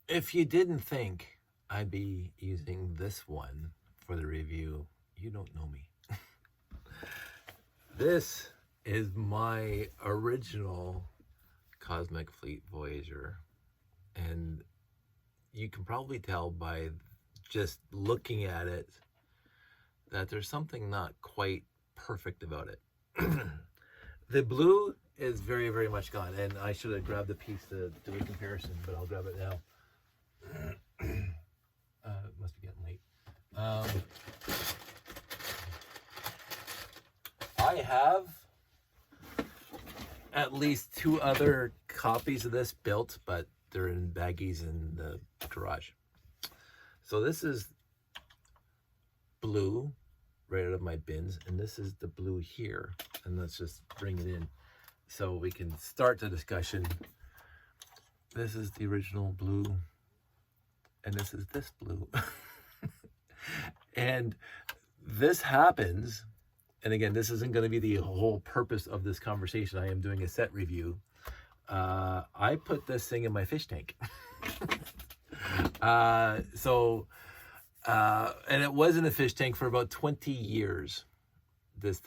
If you didn't think I'd be using this one for the review, you don't know me. This is my original Cosmic Fleet Voyager, and you can probably tell by just looking at it that there's something not quite perfect about it. The blue is very, very much gone, and I should have grabbed a piece to do a comparison, but I'll grab it now. It must be getting late. I have at least 2 other copies of this built, but they're in baggies in the garage. So this is blue right out of my bins, and this is the blue here. And let's just bring it in so we can start the discussion. This is the original blue, and this is this blue. And this happens, and again, this isn't going to be the whole purpose of this conversation. I am doing a set review. I put this thing in my fish tank. And it was in a fish tank for about 20 years. This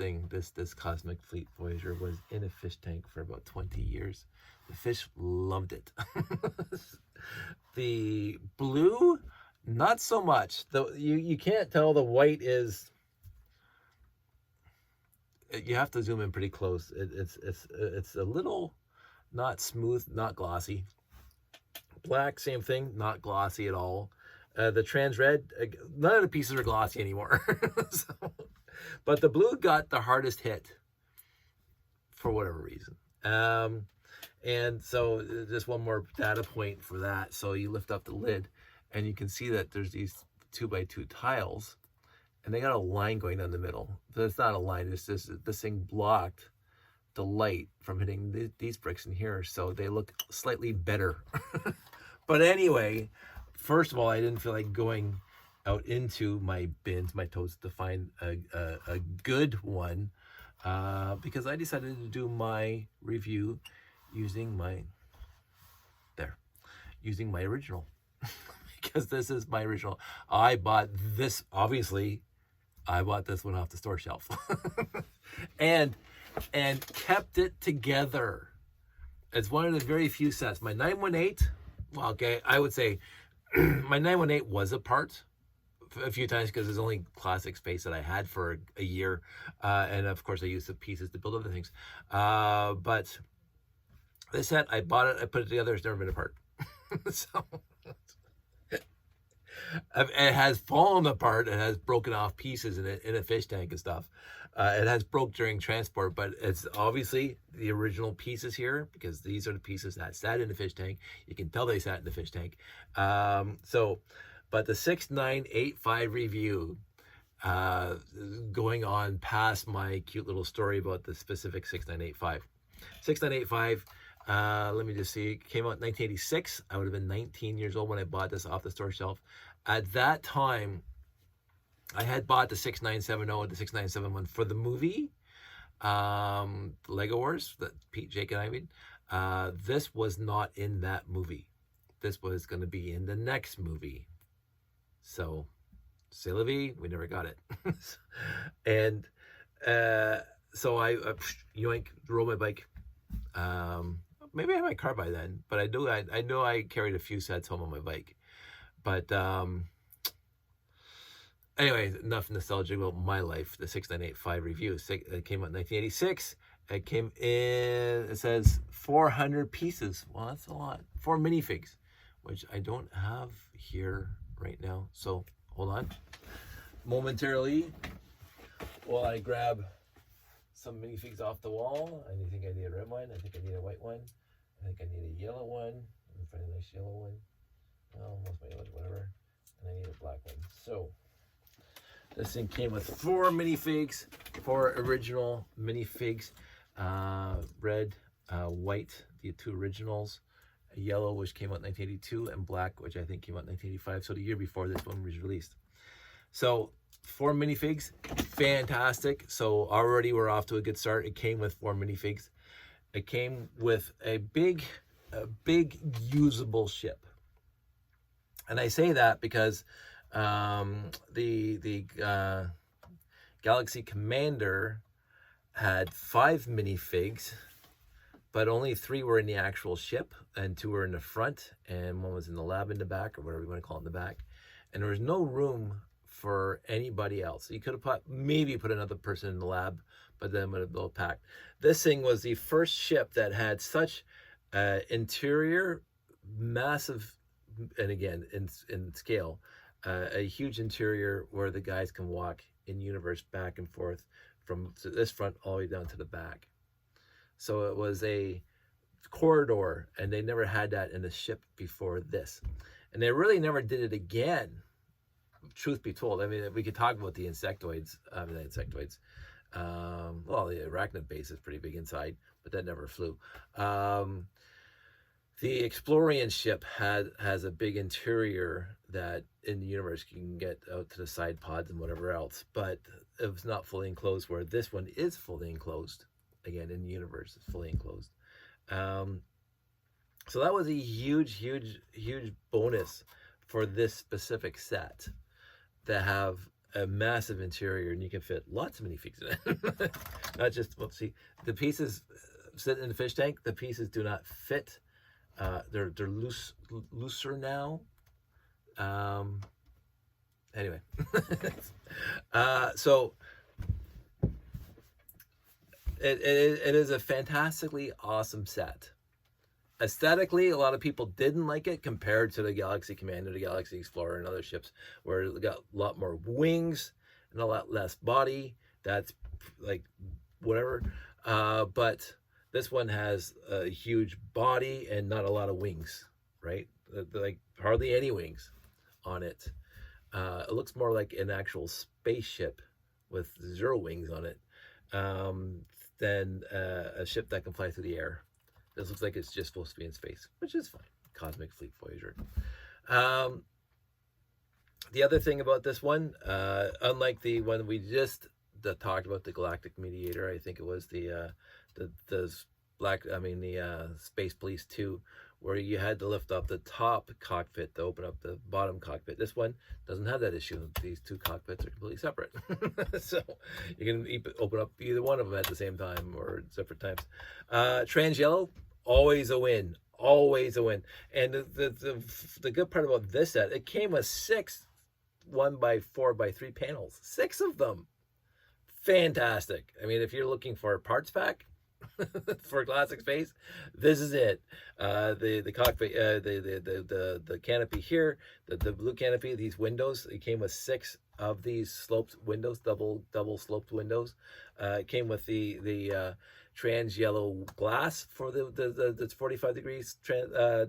Cosmic Fleet Voyager was in a fish tank for about 20 years. The fish loved it. The blue, not so much. Though you can't tell the white is. You have to zoom in pretty close. It's a little not smooth, not glossy. Black, same thing, not glossy at all. The trans red, none of the pieces are glossy anymore. But the blue got the hardest hit for whatever reason. And so just one more data point for that. So you lift up the lid and you can see that there's these 2x2 tiles, and they got a line going down the middle. So it's not a line, it's just this thing blocked the light from hitting these bricks in here, so they look slightly better. But anyway, first of all, I didn't feel like going out into my bins, my totes, to find a good one, because I decided to do my review using my original. Because this is my original. I bought this, obviously, I bought this one off the store shelf. and kept it together. It's one of the very few sets. My 918, well, okay, I would say my 918 was apart a few times because there's only classic space that I had for a year. And of course I used the pieces to build other things. But this set, I bought it, I put it together, it's never been apart. So it has fallen apart, it has broken off pieces in a fish tank and stuff. It has broke during transport, but it's obviously the original pieces here, because these are the pieces that sat in the fish tank. You can tell they sat in the fish tank. But the 6985 review, going on past my cute little story about the specific 6985. 6985, let me just see, came out in 1986. I would have been 19 years old when I bought this off the store shelf. At that time, I had bought the 6970 and the 6971 for the movie, Lego Wars, that Pete, Jake, and I made. This was not in that movie. This was going to be in the next movie. So, c'est la vie, we never got it. And so I yoink, rode my bike. Maybe I had my car by then, but I know I carried a few sets home on my bike. But anyway, enough nostalgia about my life. The 6985 review, it came out in 1986. It came in, it says 400 pieces. Well, that's a lot. 4 minifigs, which I don't have here right now. So hold on. Momentarily, while I grab some minifigs off the wall. I think I need a red one. I think I need a white one. I think I need a yellow one. Let me find a nice yellow one. Oh, most my yellow, whatever. And I need a black one. So this thing came with 4 minifigs, 4 original minifigs. Red, white, the 2 originals. A yellow, which came out in 1982, and black, which I think came out in 1985. So the year before this one was released. So 4 minifigs, fantastic. So already we're off to a good start. It came with 4 minifigs. It came with a big usable ship. And I say that because the Galaxy Commander had 5 minifigs, but only 3 were in the actual ship, and 2 were in the front, and 1 was in the lab in the back, or whatever you want to call it, in the back. And there was no room for anybody else. You could have maybe put another person in the lab, but then it would have been packed. This thing was the first ship that had such interior, massive, and again, in scale, a huge interior where the guys can walk in universe back and forth from this front all the way down to the back. So it was a corridor, and they never had that in a ship before this. And they really never did it again, truth be told. I mean, we could talk about the insectoids. Well, the arachnid base is pretty big inside, but that never flew. The Explorian ship has a big interior that in the universe you can get out to the side pods and whatever else, but it was not fully enclosed, where this one is fully enclosed. Again, in the universe, it's fully enclosed. So that was a huge bonus for this specific set, to have a massive interior, and you can fit lots of minifigs in it. Not just, well, see, the pieces sit in the fish tank. The pieces do not fit. They're looser now. Anyway, so it is a fantastically awesome set. Aesthetically, a lot of people didn't like it compared to the Galaxy Commander, the Galaxy Explorer, and other ships, where it got a lot more wings and a lot less body. That's like whatever. But this one has a huge body and not a lot of wings, right? Like hardly any wings on it. It looks more like an actual spaceship with 0 wings on it than a ship that can fly through the air. This looks like it's just supposed to be in space, which is fine. Cosmic Fleet Voyager. The other thing about this one, unlike the one we just talked about, the Galactic Mediator, I think it was the Space Police 2, where you had to lift up the top cockpit to open up the bottom cockpit. This one doesn't have that issue. These 2 cockpits are completely separate. So you can open up either one of them at the same time or at separate times. Trans Yellow, always a win. Always a win. And the good part about this set, it came with 6 1x4x3 panels. 6 of them. Fantastic. I mean, if you're looking for a parts pack for classic space, this is it. The cockpit, the canopy here, the blue canopy, these windows, it came with 6 of these sloped windows, double sloped windows. It came with the trans yellow glass for the 45 degrees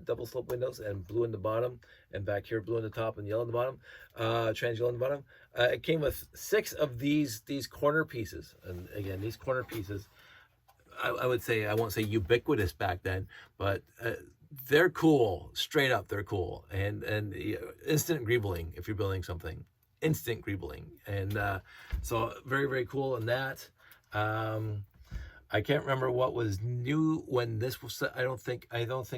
double slope windows, and blue in the bottom, and back here blue in the top and yellow in the bottom, trans yellow in the bottom. It came with 6 of these corner pieces, and again, these corner pieces, I would say, I won't say ubiquitous back then, but they're cool. Straight up, they're cool. And instant greebling if you're building something. Instant greebling. And so very, very cool in that. I can't remember what was new when this was. I don't think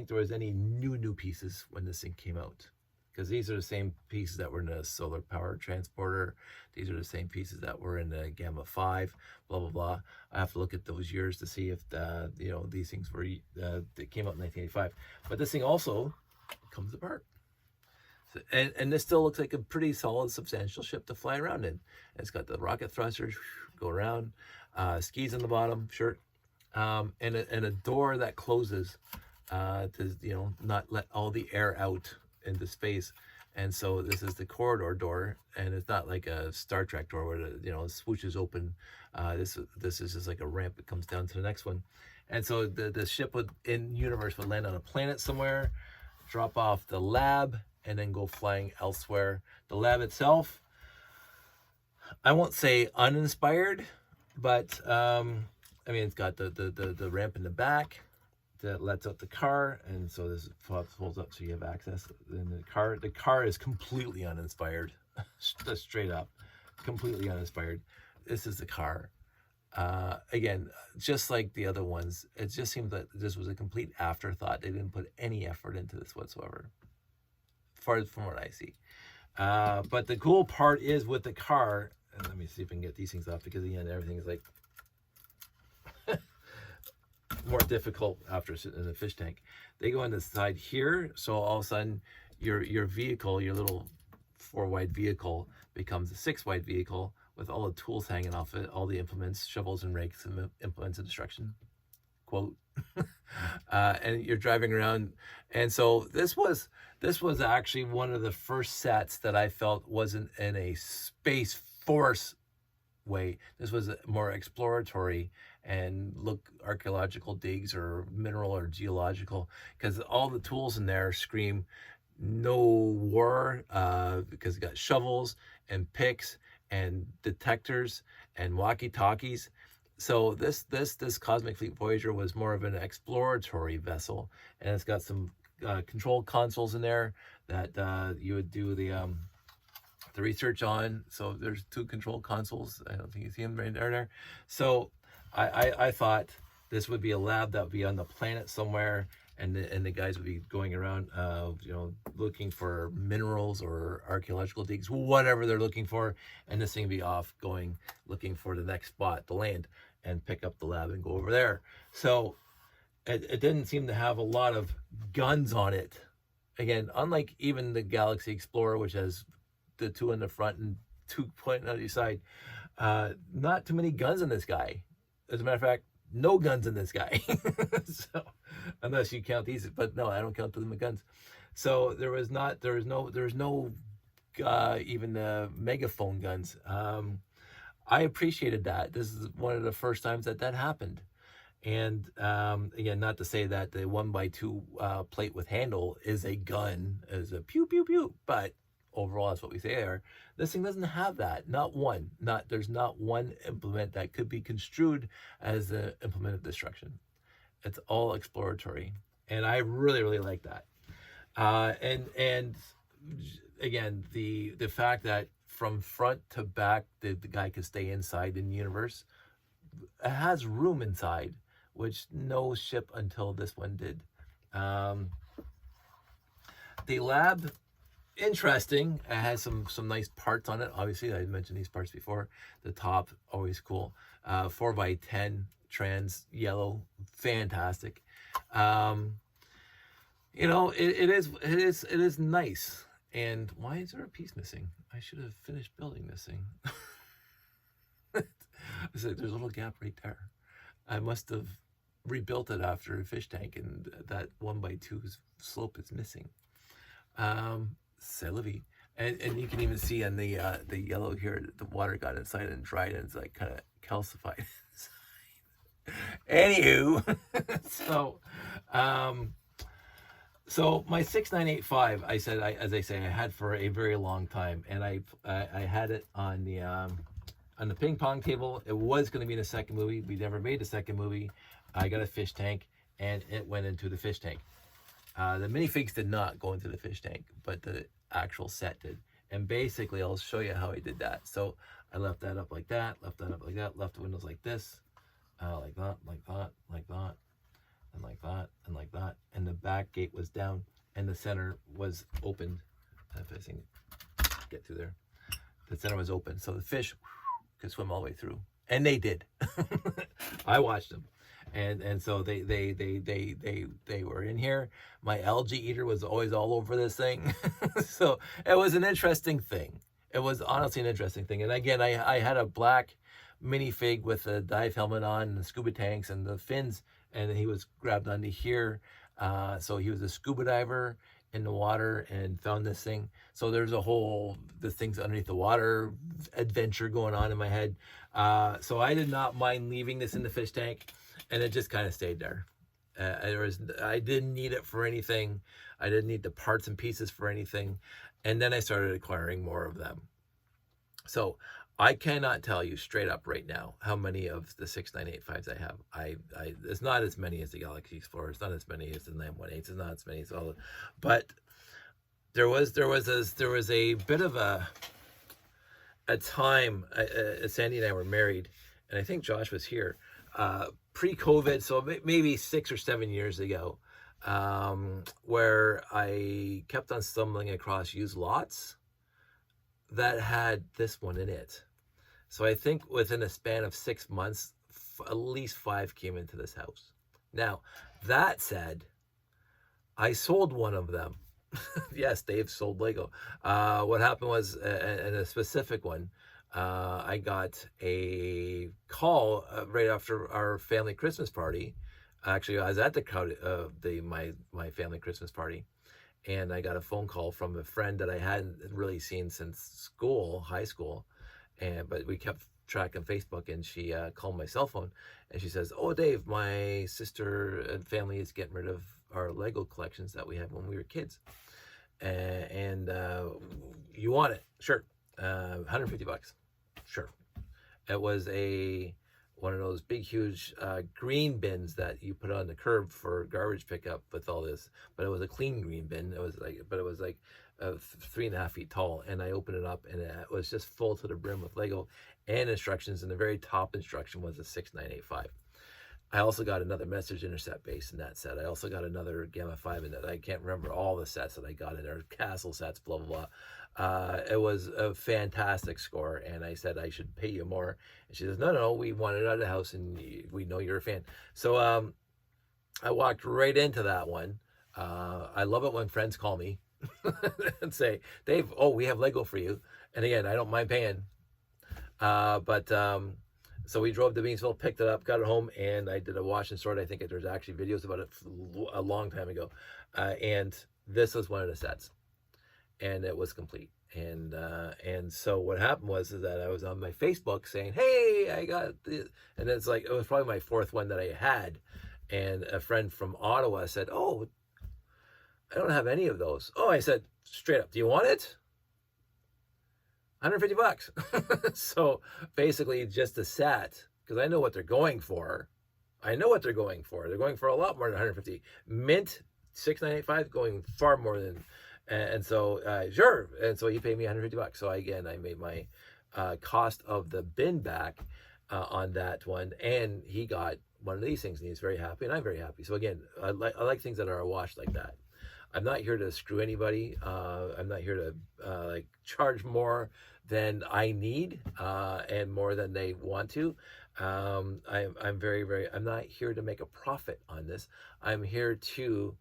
there was any new pieces when this thing came out, because these are the same pieces that were in the solar power transporter. These are the same pieces that were in the Gamma 5, blah, blah, blah. I have to look at those years to see if, these things were, they came out in 1985. But this thing also comes apart. So, and this still looks like a pretty solid, substantial ship to fly around in. It's got the rocket thrusters, go around, skis on the bottom, shirt, and a door that closes to, not let all the air out into space. And so this is the corridor door, and it's not like a Star Trek door where it swooshes open. This is just like a ramp that comes down to the next one. And so the ship in universe would land on a planet somewhere, drop off the lab, and then go flying elsewhere. The lab itself, I won't say uninspired, but it's got the ramp in the back that lets out the car, and so this folds up so you have access in the car is completely uninspired. Straight up completely uninspired. This is the car. Again, just like the other ones, it just seems that this was a complete afterthought. They didn't put any effort into this whatsoever. far as from what I see. But the cool part is with the car, and let me see if I can get these things off, because again, everything's like more difficult after sitting in the fish tank. They go on the side here, so all of a sudden your vehicle, your little 4-wide vehicle, becomes a 6-wide vehicle with all the tools hanging off it, all the implements, shovels and rakes and implements of destruction, quote. And you're driving around, and so this was actually one of the first sets that I felt wasn't in a Space Force way. This was more exploratory and look archaeological digs or mineral or geological, because all the tools in there scream no war, because you got shovels and picks and detectors and walkie-talkies. So this Cosmic Fleet Voyager was more of an exploratory vessel, and it's got some control consoles in there that you would do the research on. So there's 2 control consoles. I don't think you see them right there. So I thought this would be a lab that would be on the planet somewhere, and the guys would be going around, looking for minerals or archaeological digs, whatever they're looking for, and this thing would be off going looking for the next spot to land and pick up the lab and go over there. So it didn't seem to have a lot of guns on it. Again, unlike even the Galaxy Explorer, which has the 2 in the front and 2 pointing on each side, not too many guns in this guy. As a matter of fact, no guns in this guy. So, unless you count these, but no, I don't count them as guns. So there was no even megaphone guns. I appreciated that. This is one of the first times that happened. And again, not to say that the 1x2 plate with handle is a gun, is a pew pew pew, but overall that's what we say there. This thing doesn't have that. There's not one implement that could be construed as the implement of destruction. It's all exploratory, and I really like that. And again, the fact that from front to back the guy could stay inside in the universe. It has room inside, which no ship until this one did. The lab, interesting. It has some nice parts on it. Obviously, I mentioned these parts before. The top, always cool. 4x10 trans yellow, fantastic. It is nice. And why is there a piece missing? I should have finished building this thing. There's a little gap right there. I must have rebuilt it after a fish tank, and that 1x2 slope is missing. C'est la vie. And you can even see on the yellow here, the water got inside and dried, and it's like kind of calcified. Anywho, so my 6985, I had for a very long time, and I had it on the ping pong table. It was going to be in a second movie. We never made a second movie. I got a fish tank, and it went into the fish tank. The minifigs did not go into the fish tank, but the actual set did. And basically, I'll show you how I did that. So I left that up like that, left that up like that, left the windows like this, like that, like that, like that, and like that, and like that. And the back gate was down, and the center was opened. If I can get through there, the center was open, so the fish could swim all the way through, and they did. I watched them. And so they were in here. My algae eater was always all over this thing. So it was an interesting thing. It was honestly an interesting thing. And again, I had a black minifig with a dive helmet on and the scuba tanks and the fins, and he was grabbed onto here. So he was a scuba diver in the water and found this thing. So there's the things underneath the water adventure going on in my head. So I did not mind leaving this in the fish tank. And it just kind of stayed there. I didn't need it for anything. I didn't need the parts and pieces for anything. And then I started acquiring more of them. So I cannot tell you straight up right now how many of the 6985s I have. It's not as many as the Galaxy Explorer. It's not as many as the 918s. It's not as many as all. But there was a bit of a time. Sandy and I were married, and I think Josh was here. Pre-COVID, so maybe 6 or 7 years ago, where I kept on stumbling across used lots that had this one in it. So I think within a span of 6 months, at least 5 came into this house. Now, that said, I sold one of them. Yes, Dave sold Lego. What happened was, in a specific one, I got a call right after our family Christmas party. Actually, I was at my family Christmas party, and I got a phone call from a friend that I hadn't really seen since high school, but we kept track on Facebook, and she called my cell phone, and she says, "Oh, Dave, my sister and family is getting rid of our Lego collections that we had when we were kids, and you want it? Sure, $150. Sure." It was one of those big, huge green bins that you put on the curb for garbage pickup with all this, but it was a clean green bin. It was like 3.5 feet tall, and I opened it up, and it was just full to the brim with Lego and instructions. And the very top instruction was a 6985. I also got another message intercept base in that set. I also got another Gamma 5 in that. I can't remember all the sets that I got in there. Castle sets, blah, blah, blah. It was a fantastic score, and I said I should pay you more. And she says, no, we want it out of the house, and we know you're a fan. So I walked right into that one. I love it when friends call me and say, "Dave, we have Lego for you." And again, I don't mind paying. So we drove to Beansville, picked it up, got it home, and I did a wash and sort. I think there's actually videos about it a long time ago. And this was one of the sets, and it was complete. And so what happened was that I was on my Facebook saying, "Hey, I got this," and it's like, it was probably my 4th one that I had. And a friend from Ottawa said, "Oh, I don't have any of those." Oh, I said straight up, "Do you want it?" $150. So basically just a set, because I know what they're going for. They're going for a lot more than 150. Mint 6985 going far more than, and so sure. And so he paid me $150. So again, I made my cost of the bin back on that one, and he got one of these things, and he's very happy, and I'm very happy. So again, I like things that are a wash like that. I'm not here to screw anybody. I'm not here to charge more than I need and more than they want to. I'm very, I'm not here to make a profit on this. I'm here to,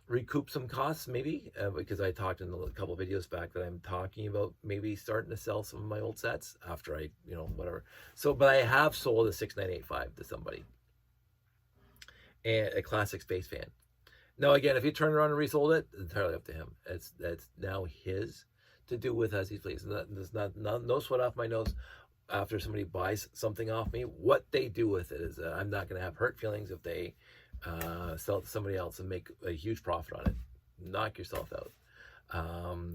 recoup some costs maybe, because I talked in a couple of videos back that I'm talking about maybe starting to sell some of my old sets after I, whatever. So, but I have sold a 6985 to somebody, and a classic Space Fan. Now, again, if he turned around and resold it, it's entirely up to him. It's now his to do with as he pleases. There's no sweat off my nose after somebody buys something off me. What they do with it is I'm not going to have hurt feelings if they sell it to somebody else and make a huge profit on it. Knock yourself out.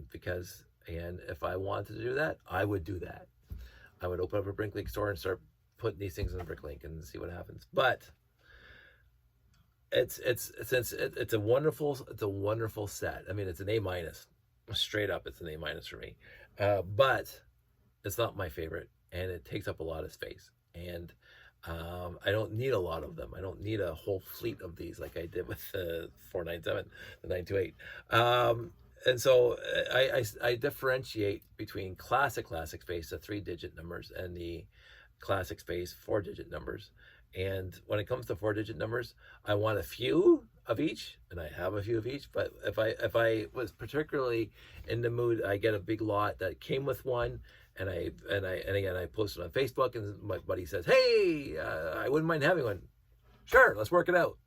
Because, and if I wanted to do that, I would do that. I would open up a Bricklink store and start putting these things in the Bricklink and see what happens. But it's a wonderful set. I mean, it's an A-, straight up. It's an A- for me, but it's not my favorite, and it takes up a lot of space, and I don't need a lot of them. I don't need a whole fleet of these like I did with the 497, the 928. And so I differentiate between classic space, the 3-digit numbers, and the classic space 4-digit numbers. And when it comes to 4-digit numbers, I want a few of each, and I have a few of each. But if I was particularly in the mood, I get a big lot that came with one, and again I posted on Facebook, and my buddy says, "Hey, I wouldn't mind having one." Sure, let's work it out.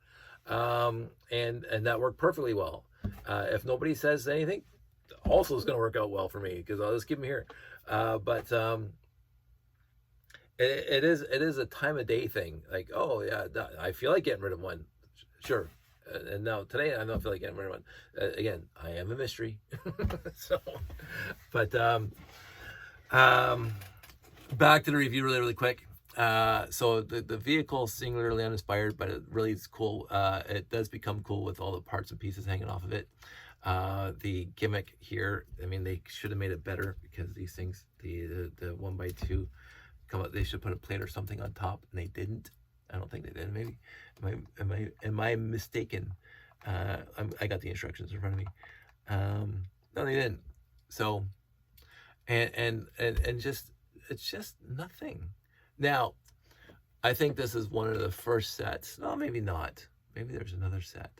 And that worked perfectly well. If nobody says anything, also is going to work out well for me, because I'll just keep them here. It is a time of day thing. Like, oh yeah, I feel like getting rid of one. Sure. And now today I don't feel like getting rid of one. Again, I am a mystery. So, but back to the review really quick. So the vehicle is singularly uninspired, but it really is cool. It does become cool with all the parts and pieces hanging off of it. The gimmick here, I mean, they should have made it better, because these things, the 1x2 come up, they should put a plate or something on top, and they didn't. I don't think they did. Maybe am I mistaken? I got the instructions in front of me. No, they didn't. So and just it's just nothing. Now, I think this is one of the first sets. No, maybe not. Maybe there's another set.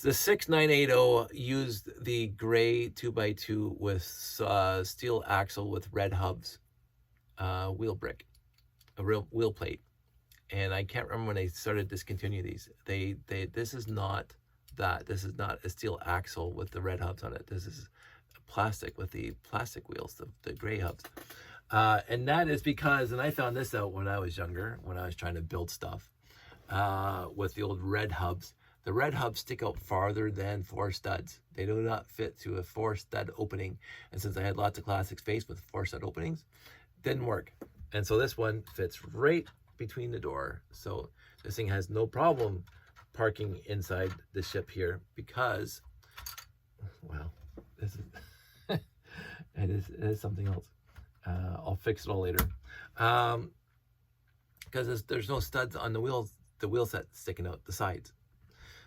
The 6980 used the gray 2x2 with steel axle with red hubs, wheel brick, a real wheel plate. And I can't remember when they started discontinue these. This is not that. This is not a steel axle with the red hubs on it. This is plastic with the plastic wheels, the gray hubs. And that is because, and I found this out when I was younger, when I was trying to build stuff with the old red hubs. The red hubs stick out farther than 4 studs. They do not fit to a 4 stud opening. And since I had lots of classic space with 4 stud openings, didn't work. And so this one fits right between the door. So this thing has no problem parking inside the ship here because, well, this is, it is something else. I'll fix it all later. Because there's no studs on the wheel set sticking out the sides.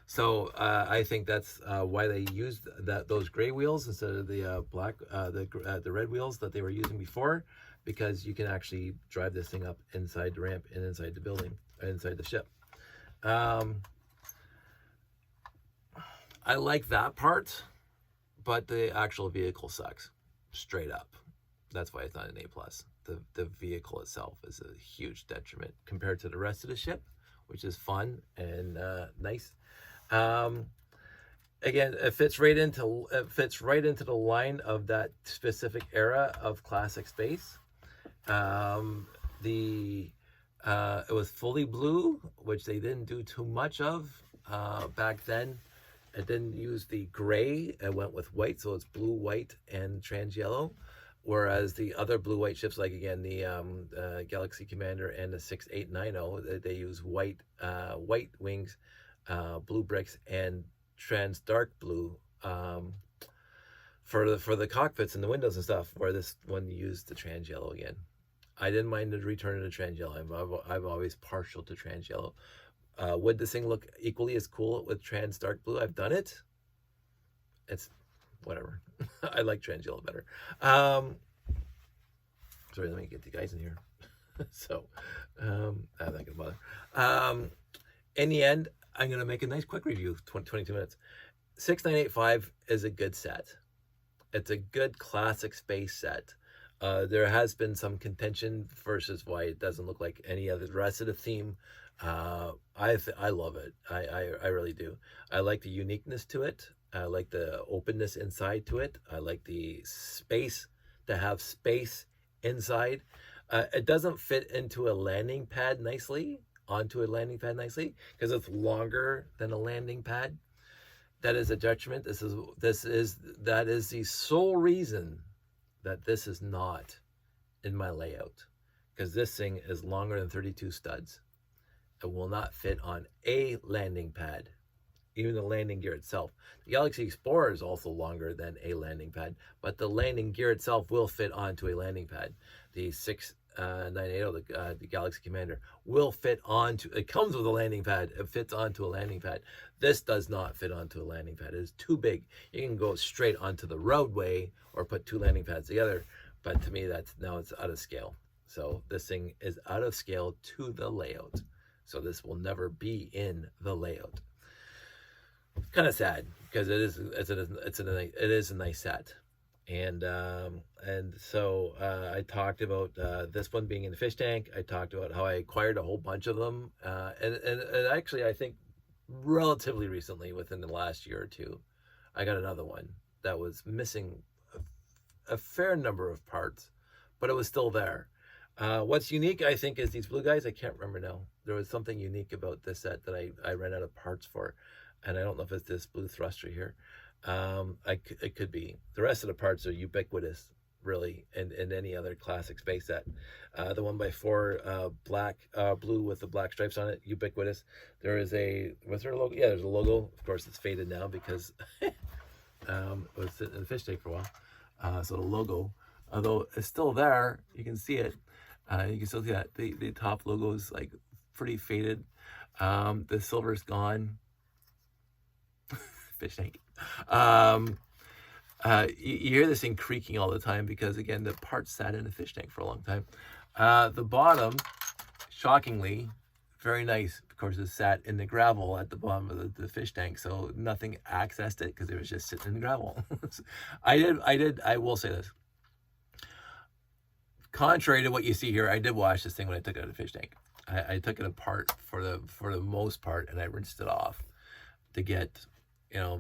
So I think that's why they used those gray wheels instead of the black, the red wheels that they were using before, because you can actually drive this thing up inside the ramp and inside the building, inside the ship. I like that part, but the actual vehicle sucks, straight up. That's why it's not an A+. The vehicle itself is a huge detriment compared to the rest of the ship, which is fun and nice. Again, it fits right into the line of that specific era of classic space. It was fully blue, which they didn't do too much of back then. It didn't use the gray. It went with white, so it's blue, white, and trans yellow. Whereas the other blue-white ships, like again the Galaxy Commander and the 6890, they use white wings, blue bricks, and trans dark blue for the cockpits and the windows and stuff. Where this one used the trans yellow again. I didn't mind the return of the trans yellow. I'm always partial to trans yellow. Would this thing look equally as cool with trans dark blue? I've done it. It's whatever. I like trans yellow better. Sorry, let me get the guys in here. So I'm not gonna bother. In the end, I'm gonna make a nice quick review, 22 minutes. 6985 is a good set. It's a good classic space set. There has been some contention versus why it doesn't look like any of the rest of the theme. I love it. I really do. I like the uniqueness to it. I like the openness inside to it. I like the space, to have space inside. It doesn't fit into a landing pad nicely, onto a landing pad nicely, because it's longer than a landing pad. That is a detriment. That is the sole reason that this is not in my layout, because this thing is longer than 32 studs. It will not fit on a landing pad, even the landing gear itself. The Galaxy Explorer is also longer than a landing pad, but the landing gear itself will fit onto a landing pad. The 6980, the Galaxy Commander, will fit onto, it comes with a landing pad, it fits onto a landing pad. This does not fit onto a landing pad. It is too big. You can go straight onto the roadway or put 2 landing pads together, but to me, it's out of scale. So this thing is out of scale to the layout. So this will never be in the layout. Kind of sad, because it is a nice set. And so I talked about this one being in the fish tank. I talked about how I acquired a whole bunch of them, and actually I think relatively recently, within the last year or two, I got another one that was missing a fair number of parts, but it was still there. What's unique, I think, is these blue guys. I can't remember now. There was something unique about this set that I ran out of parts for, and I don't know if it's this blue thruster here. It could be. The rest of the parts are ubiquitous, really, in any other classic space set. The 1x4 blue with the black stripes on it, ubiquitous. There is was there a logo? Yeah, there's a logo. Of course, it's faded now because it was sitting in the fish tank for a while. So the logo, although it's still there, you can see it. You can still see that the top logo is like pretty faded. The silver's gone. Fish tank. You hear this thing creaking all the time because, again, the parts sat in the fish tank for a long time. The bottom, shockingly, very nice. Of course, it sat in the gravel at the bottom of the fish tank, so nothing accessed it because it was just sitting in the gravel. I will say this. Contrary to what you see here, I did wash this thing when I took it out of the fish tank. I took it apart for the most part, and I rinsed it off to get,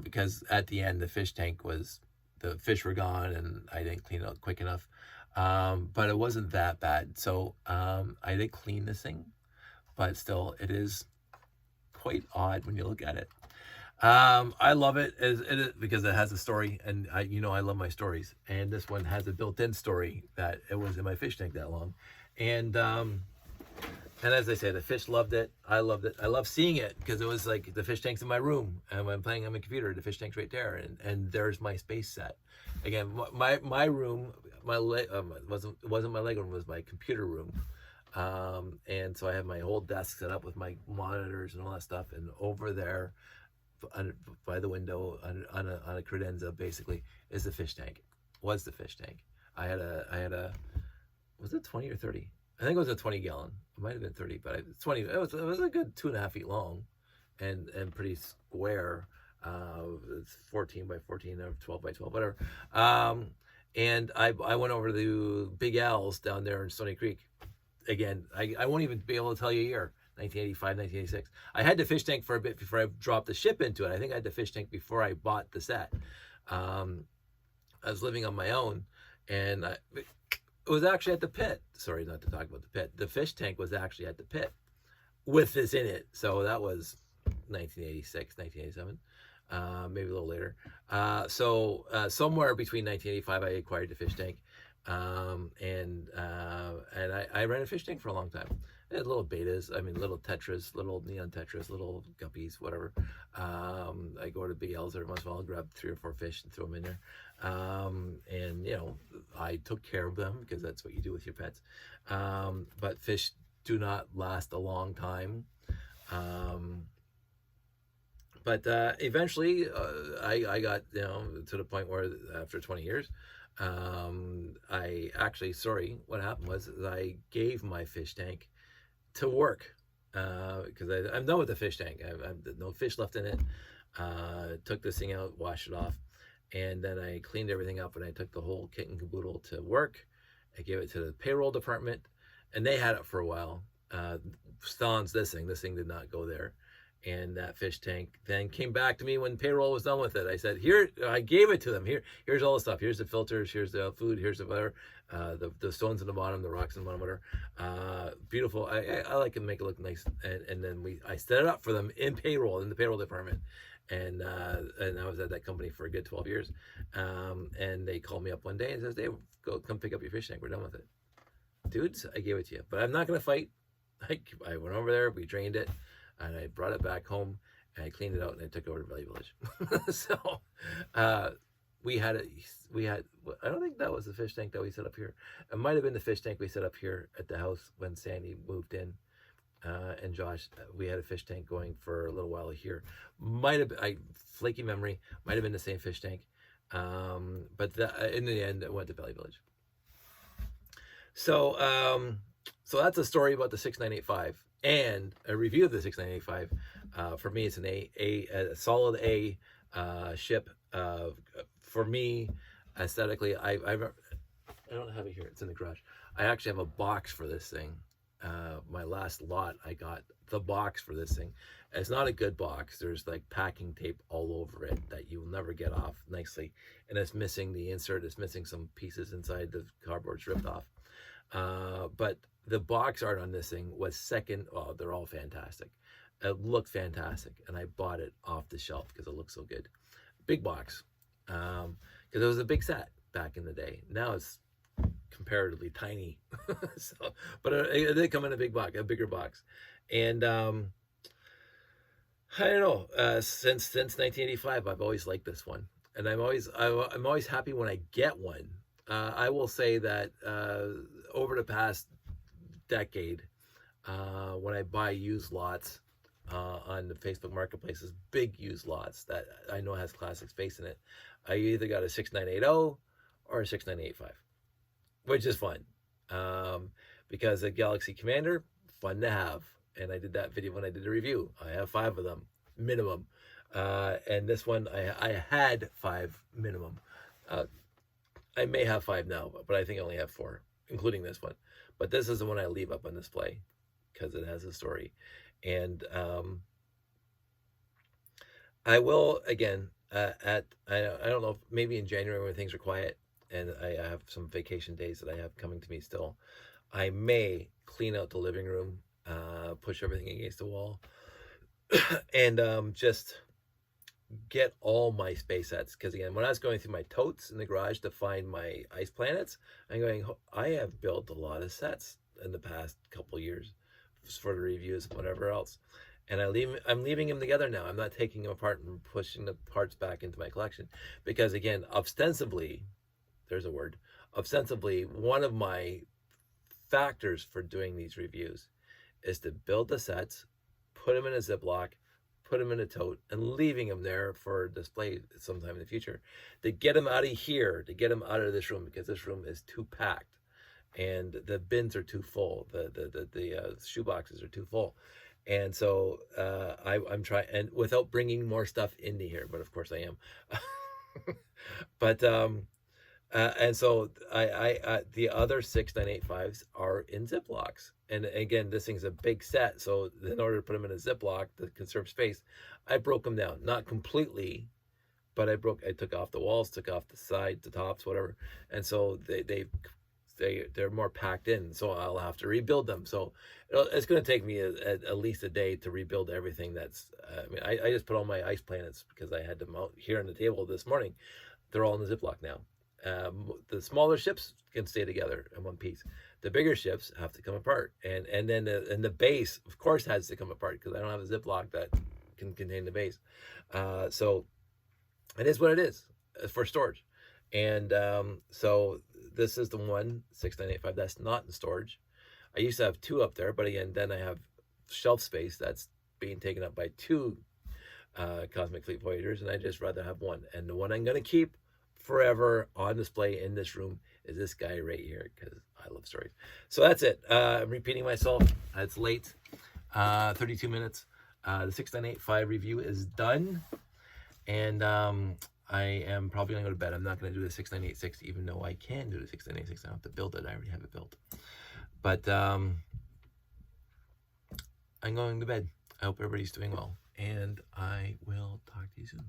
because at the end the fish tank the fish were gone and I didn't clean it out quick enough. But it wasn't that bad. So I did clean this thing, but still it is quite odd when you look at it. I love it because it has a story, and I love my stories, and this one has a built-in story that it was in my fish tank that long. And as I say, the fish loved it. I loved it. I love seeing it because it was like the fish tank's in my room, and when I'm playing on my computer, the fish tank's right there, and there's my space set. Again, my room, wasn't my leg room, it was my computer room, and so I have my whole desk set up with my monitors and all that stuff, and over there, by the window on a credenza, basically, is the fish tank. Was the fish tank? I had a was it 20 or 30? I think it was a 20 gallon. It might have been 30, but it's 20. It was a good 2.5 feet long, and pretty square. It's 14 by 14 or 12 by 12, whatever. And I went over to Big Al's down there in Stony Creek. Again, I won't even be able to tell you a year. 1985, 1986. I had the fish tank for a bit before I dropped the ship into it. I think I had the fish tank before I bought the set. I was living on my own, and it was actually at the pit. Sorry, not to talk about the pit. The fish tank was actually at the pit with this in it. So that was 1986, 1987, maybe a little later. So somewhere between 1985, I acquired the fish tank, and I ran a fish tank for a long time. I had little betas, little tetras, little neon tetras, little guppies, whatever. I go to BL's every once in a while, grab 3 or 4 fish and throw them in there. And I took care of them because that's what you do with your pets. But fish do not last a long time. But eventually, I got to the point where after 20 years, what happened was I gave my fish tank to work because I'm done with the fish tank. I've no fish left in it. Took this thing out, washed it off, and then I cleaned everything up, and I took the whole kit and caboodle to work. I gave it to the payroll department, and they had it for a while. Sans this thing did not go there. And that fish tank then came back to me when payroll was done with it. I said, here, I gave it to them. Here's all the stuff. Here's the filters. Here's the food. Here's the whatever. The stones in the bottom, the rocks in the bottom, whatever. Beautiful. I like to make it look nice. And then I set it up for them in the payroll department. And I was at that company for a good 12 years. And they called me up one day and says, Dave, come pick up your fish tank. We're done with it. Dudes, I gave it to you. But I'm not going to fight. I went over there. We drained it. And I brought it back home, and I cleaned it out, and I took it over to Valley Village. So we had, I don't think that was the fish tank that we set up here. It might have been the fish tank we set up here at the house when Sandy moved in. And Josh, we had a fish tank going for a little while here. Might have been, flaky memory, might have been the same fish tank. But in the end, it went to Valley Village. So that's a story about the 6985. And a review of the 6985. For me, it's a solid A ship. For me, aesthetically, I don't have it here. It's in the garage. I actually have a box for this thing. My last lot, I got the box for this thing. It's not a good box. There's like packing tape all over it that you'll never get off nicely. And it's missing the insert. It's missing some pieces inside. The cardboard's ripped off. But the box art on this thing was second. Oh, they're all fantastic. It looked fantastic, and I bought it off the shelf because it looked so good. Big box, because it was a big set back in the day. Now it's comparatively tiny. But it did come in a bigger box, and I don't know. Since 1985, I've always liked this one, and I'm always happy when I get one. I will say that over the past decade, when I buy used lots on the Facebook marketplaces, big used lots that I know has classic space in it, I either got a 6980 or a 6985, which is fun. Because the Galaxy Commander, fun to have. And I did that video when I did a review. I have 5 of them, minimum. And this one, I had 5 minimum. I may have 5 now, but I think I only have 4, including this one. But this is the one I leave up on display because it has a story. And I will, again, I don't know, maybe in January when things are quiet and I have some vacation days that I have coming to me still, I may clean out the living room, push everything against the wall, and just get all my space sets. Because again, when I was going through my totes in the garage to find my ice planets, I'm going, I have built a lot of sets in the past couple years for the reviews and whatever else. And I'm leaving them together now. I'm not taking them apart and pushing the parts back into my collection. Because again, ostensibly, there's a word, ostensibly, one of my factors for doing these reviews is to build the sets, put them in a Ziploc, put them in a tote, and leaving them there for display sometime in the future. To get them out of here, to get them out of this room, because this room is too packed and the bins are too full. The shoe boxes are too full. And so I'm trying, and without bringing more stuff into here, but of course I am. But and so I the other 6985s are in Ziplocs. And again, this thing's a big set. So in order to put them in a Ziploc to conserve space, I broke them down. Not completely, but I took off the walls, took off the sides, the tops, whatever. And so they're more packed in. So I'll have to rebuild them. So it's going to take me at least a day to rebuild everything. That's, I mean, I just put all my ice planets because I had them out here on the table this morning. They're all in the Ziploc now. The smaller ships can stay together in one piece. The bigger ships have to come apart, and then the base, of course, has to come apart because I don't have a Ziploc that can contain the base. So it is what it is for storage. And so this is the one 6985 that's not in storage. I used to have 2 up there, but again, then I have shelf space that's being taken up by 2 Cosmic Fleet Voyagers, and I just rather have 1. And the one I'm going to keep forever on display in this room is this guy right here, because I love stories. So that's it. I'm repeating myself. It's late. 32 minutes. The 6985 review is done. And I am probably going to go to bed. I'm not going to do the 6986, even though I can do the 6986. I don't have to build it. I already have it built. But I'm going to bed. I hope everybody's doing well. And I will talk to you soon.